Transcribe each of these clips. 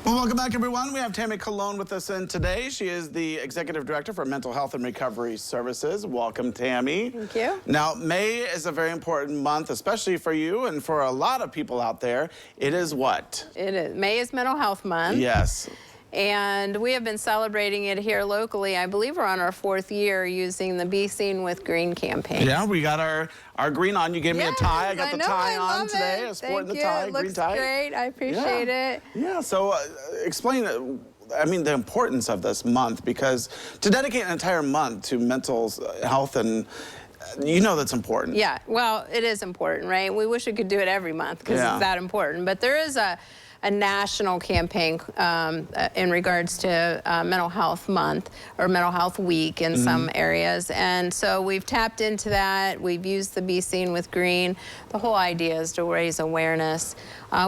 Well, welcome back, everyone. We have Tammie Cologne with us in today. She is the Executive Director for Mental Health and Recovery Services. Welcome, Tammie. Thank you. Now, May is a very important month, especially for you and for a lot of people out there. It is what? It is. May is Mental Health Month. Yes. And we have been celebrating it here locally. I believe we're on our 4th year using the Be Seen with Green campaign. Yeah, we got our green on. You gave me a tie. I got the tie on today. I was sporting the tie, green tie. It looks great. I appreciate it. Yeah, so explain I mean, the importance of this month, because to dedicate an entire month to mental health, and you know that's important. Yeah, well, it is important, right? We wish we could do it every month because it's that important. But there is a national campaign in regards to Mental Health Month or Mental Health Week in some areas. And so we've tapped into that. We've used the Be Seen with Green. The whole idea is to raise awareness.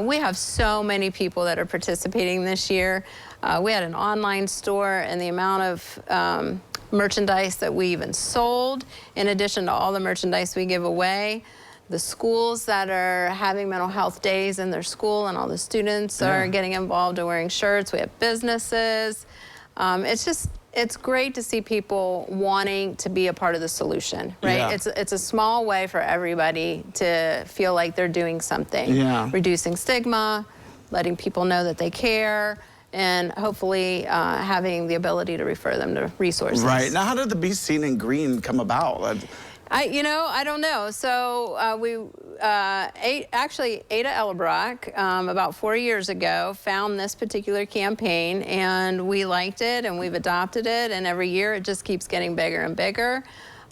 We have so many people that are participating this year. We had an online store, and the amount of merchandise that we even sold, in addition to all the merchandise we give away. The schools that are having mental health days in their school, and all the students are getting involved in wearing shirts. We have businesses. It's great to see people wanting to be a part of the solution, right? Yeah. It's a small way for everybody to feel like they're doing something. Yeah. Reducing stigma, letting people know that they care, and hopefully having the ability to refer them to resources. Right. Now, how did the Be Seen in Green come about? I don't know. So actually, Ada Ellerbrock, about 4 years ago, found this particular campaign, and we liked it, and we've adopted it, and every year it just keeps getting bigger and bigger.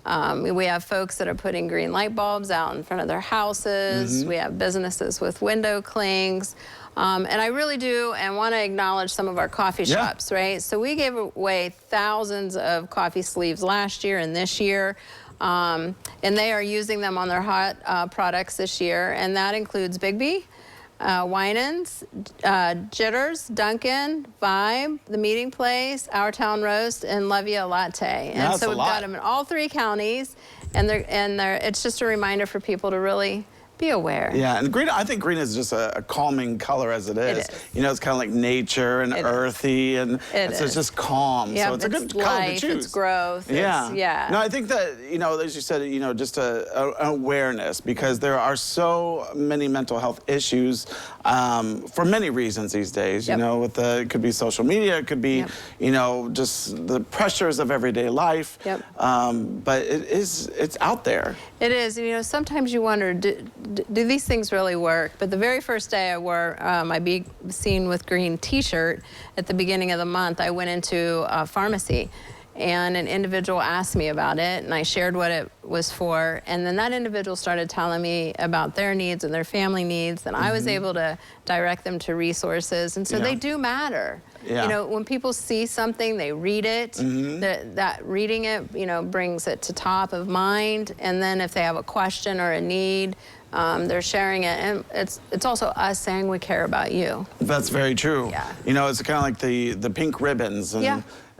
We have folks that are putting green light bulbs out in front of their houses. We have businesses with window clings. And I really do and want to acknowledge some of our coffee shops, right? So we gave away thousands of coffee sleeves last year and this year. And they are using them on their hot products this year, and that includes Bigby, Winans, Jitters, Dunkin', Vibe, The Meeting Place, Our Town Roast, and Love Ya Latte. And so we've got them in all 3 counties, and it's just a reminder for people to really be aware. Yeah, and green, I think green is just a calming color as it is. It is. You know, it's kind of like nature and earthy, and so it's just calm. Yeah, so it's a good color to choose. It's growth. Yeah. No, I think that, you know, as you said, you know, just an awareness, because there are so many mental health issues for many reasons these days. You know, with it could be social media, it could be, you know, just the pressures of everyday life. But it's out there. It is. You know, sometimes you wonder, do these things really work? But the very first day I wore my Be Seen with Green t-shirt at the beginning of the month, I went into a pharmacy, and an individual asked me about it, and I shared what it was for, and then that individual started telling me about their needs and their family needs, and I was able to direct them to resources, and so they do matter. You know, when people see something, they read it. That reading it, you know, brings it to top of mind, and then if they have a question or a need, they're sharing it, and it's also us saying we care about you. That's very true. Yeah. You know, it's kind of like the pink ribbons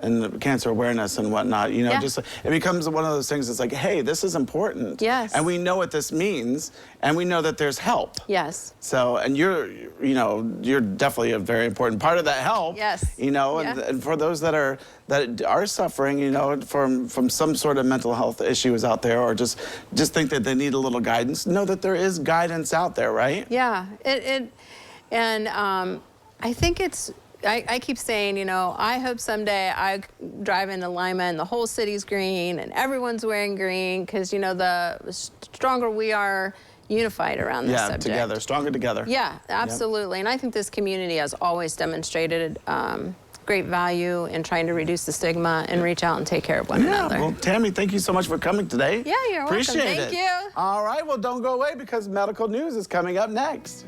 and the cancer awareness and whatnot. You know, just it becomes one of those things that's like, hey, this is important. Yes. And we know what this means, and we know that there's help. Yes. So, and you're definitely a very important part of that help. Yes. You know, and for those that are suffering, you know, from some sort of mental health issues out there, or just think that they need a little guidance, know that there is guidance out there, right? Yeah. I think it's. I keep saying, you know, I hope someday I drive into Lima and the whole city's green and everyone's wearing green, because, you know, the stronger we are unified around this subject. Together, stronger together. Yeah, absolutely. And I think this community has always demonstrated great value in trying to reduce the stigma and reach out and take care of one another. Well, Tammie, thank you so much for coming today. Yeah, you're welcome. Appreciate it. Thank you. All right, well, don't go away, because medical news is coming up next.